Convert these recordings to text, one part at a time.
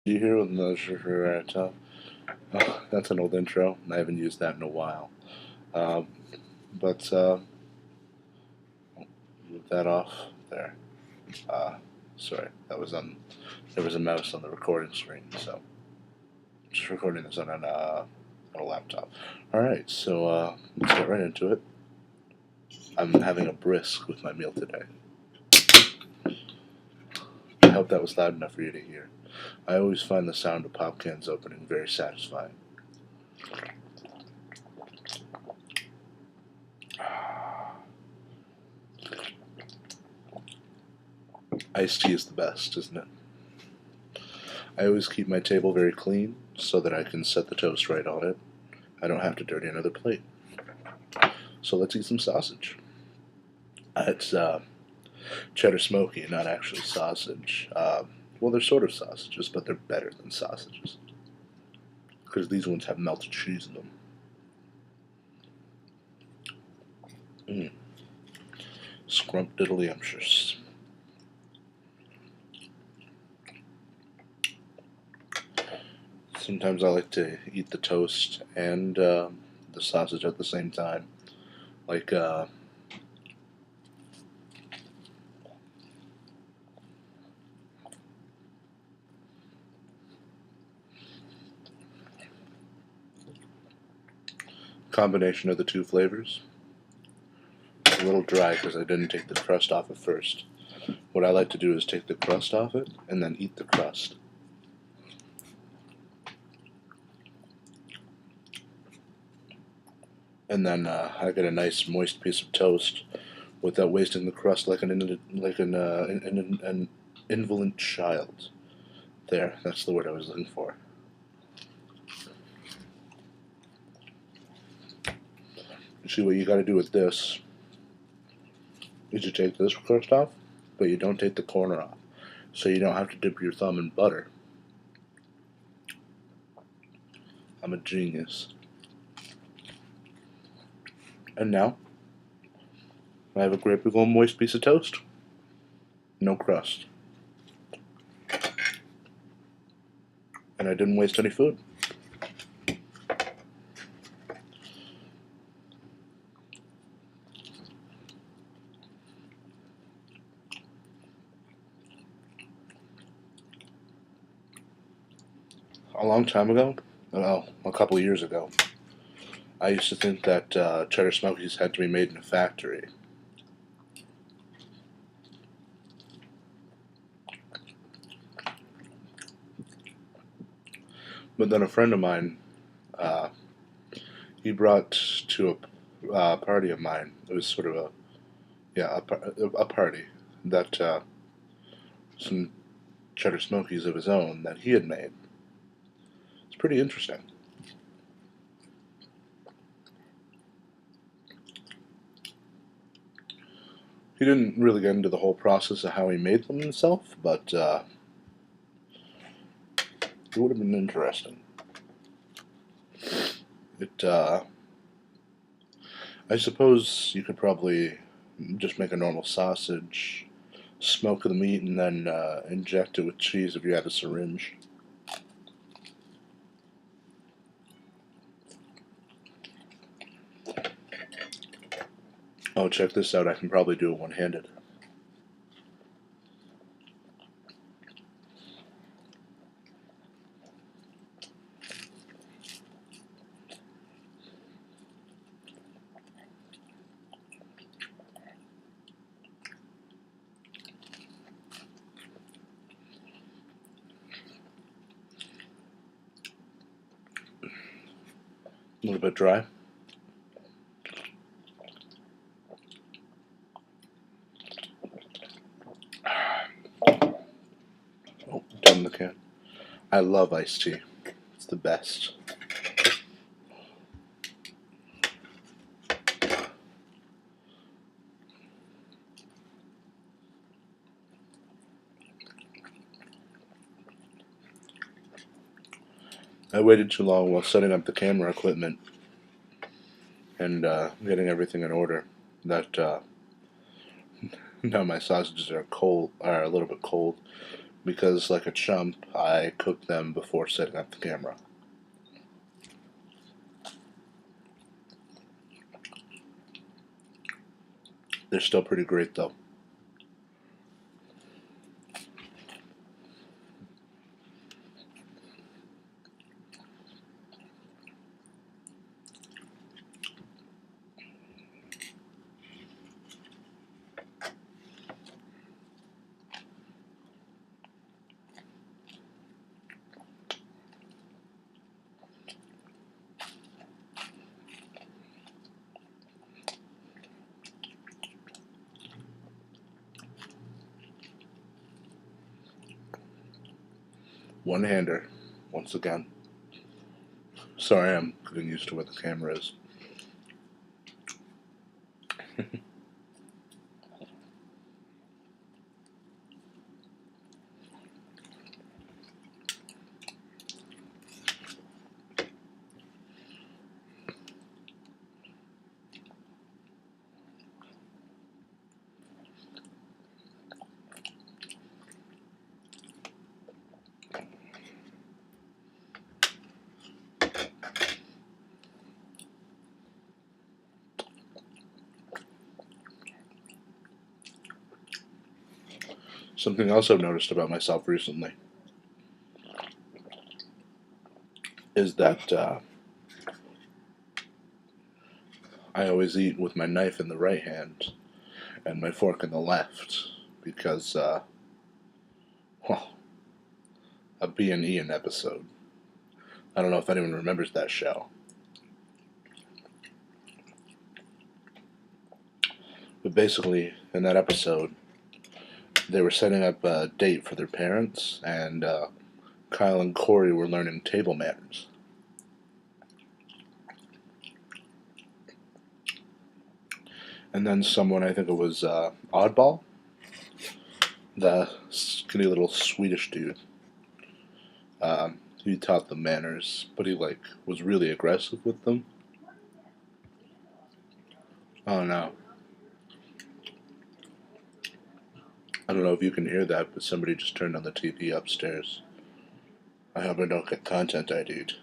You hear with the that's an old intro. I haven't used that in a while. Um, but move that off there. Uh, sorry, that was on. There was a mouse on the recording screen, so just recording this on a laptop. All right, so let's get right into it. I'm having a brisk with my meal today. I hope that was loud enough for you to hear. I always find the sound of pop cans opening very satisfying. Iced tea is the best, isn't it? I always keep my table very clean so that I can set the toast right on it. I don't have to dirty another plate. So let's eat some sausage. It's cheddar smoky, not actually sausage. Well, they're sort of sausages, but they're better than sausages because these ones have melted cheese in them. Mm. Scrumptiddlyumptious. Sometimes I like to eat the toast and the sausage at the same time. Like, combination of the two flavors. A little dry because I didn't take the crust off it first. What I like to do is take the crust off it and then eat the crust. And then I get a nice moist piece of toast without wasting the crust like an indolent child. There, that's the word I was looking for. You see, what you got to do with this is you take this crust off, but you don't take the corner off, so you don't have to dip your thumb in butter. I'm a genius. And now I have a great big old moist piece of toast. No crust. And I didn't waste any food. A long time ago, well, a couple of years ago, I used to think that cheddar smokies had to be made in a factory. But then a friend of mine, uh, he brought to a party of mine. It was sort of a party that some cheddar smokies of his own that he had made. It's pretty interesting. He didn't really get into the whole process of how he made them himself, but it would have been interesting. It, I suppose you could probably just make a normal sausage, smoke the meat, and then inject it with cheese if you had a syringe. Oh, check this out. I can probably do it one-handed. A little bit dry. Oh, down the can. I love iced tea. It's the best. I waited too long while setting up the camera equipment and getting everything in order. That now my sausages are a little bit cold, because, like a chump, I cook them before setting up the camera. They're still pretty great, though. One-hander, once again. Sorry, I'm getting used to where the camera is. Something else I've noticed about myself recently is that I always eat with my knife in the right hand and my fork in the left because, well, a B and Ian episode. I don't know if anyone remembers that show. But basically, in that episode, they were setting up a date for their parents, and Kyle and Corey were learning table manners. And then someone, I think it was Oddball, the skinny little Swedish dude, he taught them manners, but he was really aggressive with them. Oh no. I don't know if you can hear that, but somebody just turned on the TV upstairs. I hope I don't get content ID'd.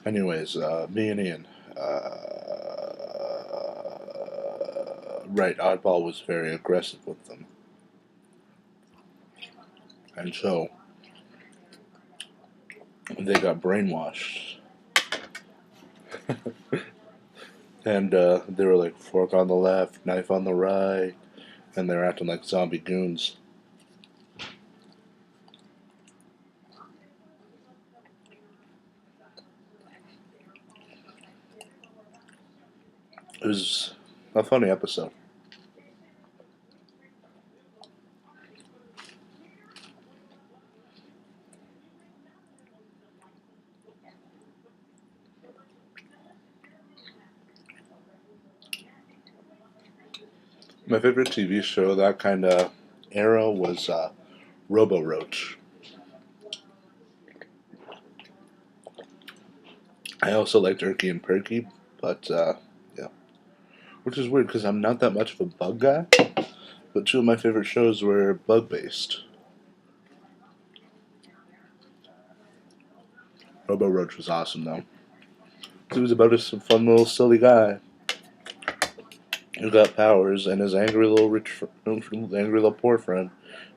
Anyways, me and Ian. Right, Oddball was very aggressive with them. And so, they got brainwashed. And they were like, fork on the left, knife on the right. And they're acting like zombie goons. It was a funny episode. My favorite TV show that kind of era was Robo Roach. I also liked Erky and Perky, but yeah, which is weird because I'm not that much of a bug guy. But two of my favorite shows were bug based. Robo Roach was awesome though. It was about this fun little silly guy who got powers, and his angry little poor friend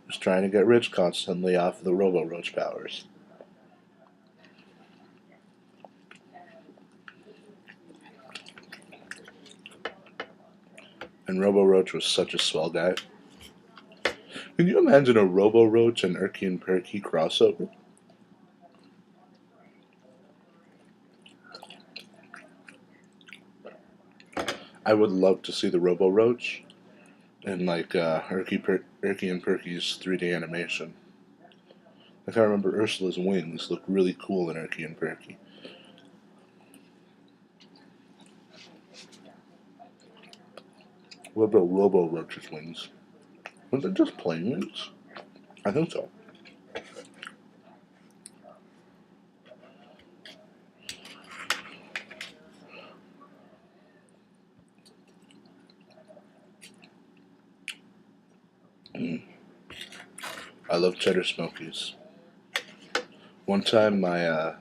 was trying to get rich constantly off of the Robo Roach powers. And Robo Roach was such a swell guy. Can you imagine a Robo Roach and Erky and Perky crossover? I would love to see the Robo Roach in Erky and Perky's 3D animation. Like I remember Ursula's wings looked really cool in Erky and Perky. What about Robo Roach's wings? Was it just plain wings? I think so. I love cheddar smokies. One time, I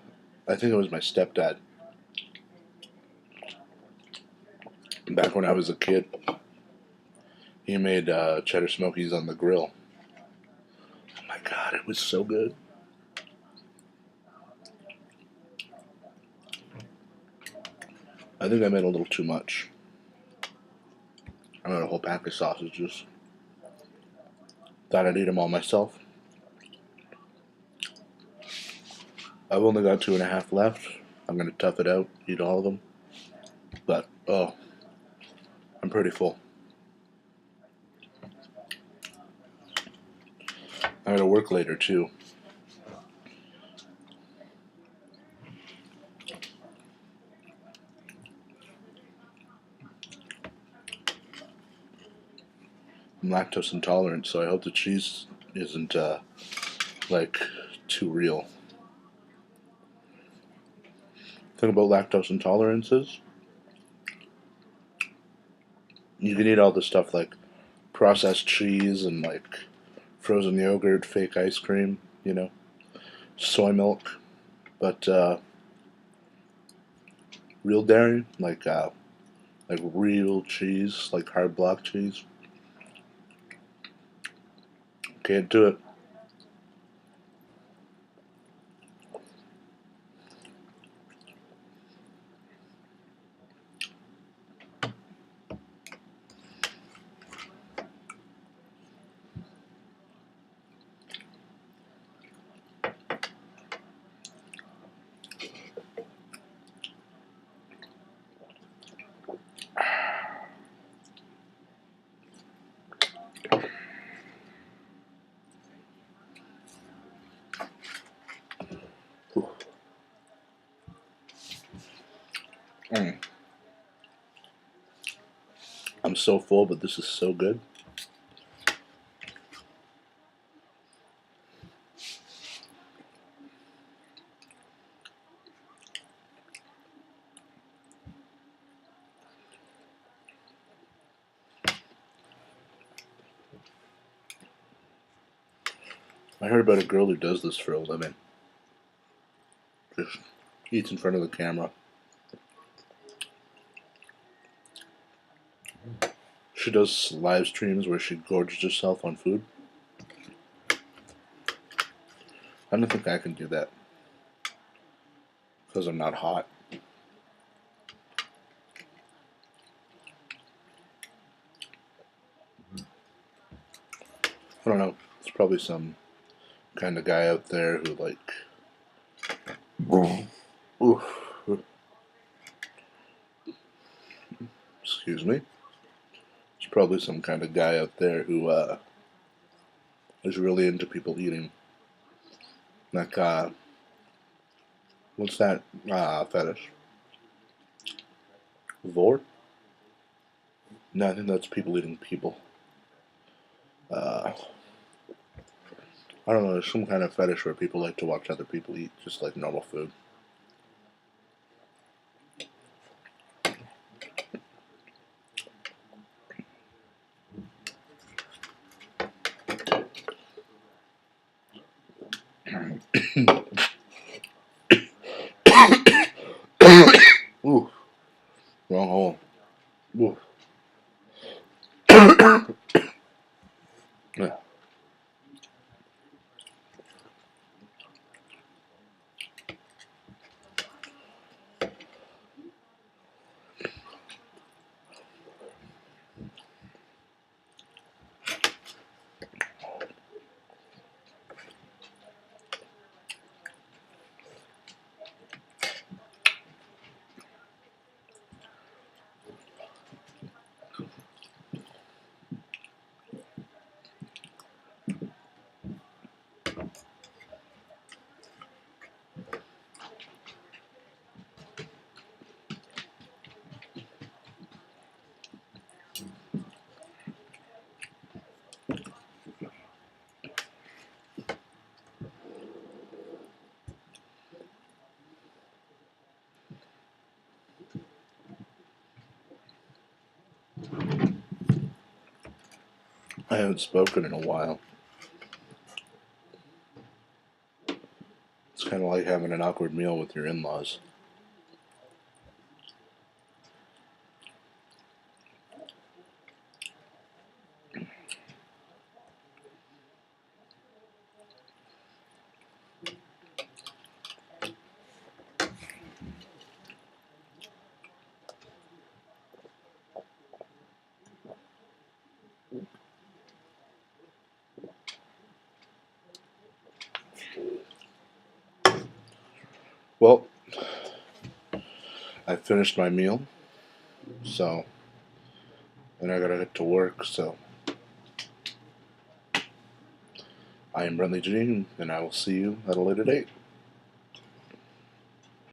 think it was my stepdad, back when I was a kid, he made cheddar smokies on the grill. Oh my god, it was so good. I think I made a little too much. I made a whole pack of sausages. Thought I'd eat them all myself. I've only got 2.5 left. I'm gonna tough it out, eat all of them. But, oh, I'm pretty full. I gotta work later too. I'm lactose intolerant, so I hope the cheese isn't like too real. The thing about lactose intolerance is you can eat all the stuff like processed cheese and like frozen yogurt, fake ice cream, soy milk, but real dairy, like real cheese, like hard block cheese, can't do it. Mm. I'm so full, but this is so good. I heard about a girl who does this for a living. Just eats in front of the camera. She does live streams where she gorges herself on food. I don't think I can do that because I'm not hot. I don't know. It's probably some kind of guy out there who like. Oof. Excuse me. There's probably some kind of guy out there who is really into people eating. Like, what's that fetish? Vor? No, I think that's people eating people. Uh, I don't know. There's some kind of fetish where people like to watch other people eat just like normal food. Ooh, wrong hole. Ooh. Yeah. I haven't spoken in a while. It's kind of like having an awkward meal with your in-laws. Well, I finished my meal, so, and I gotta get to work, so I am Brentley Jean, and I will see you at a later date.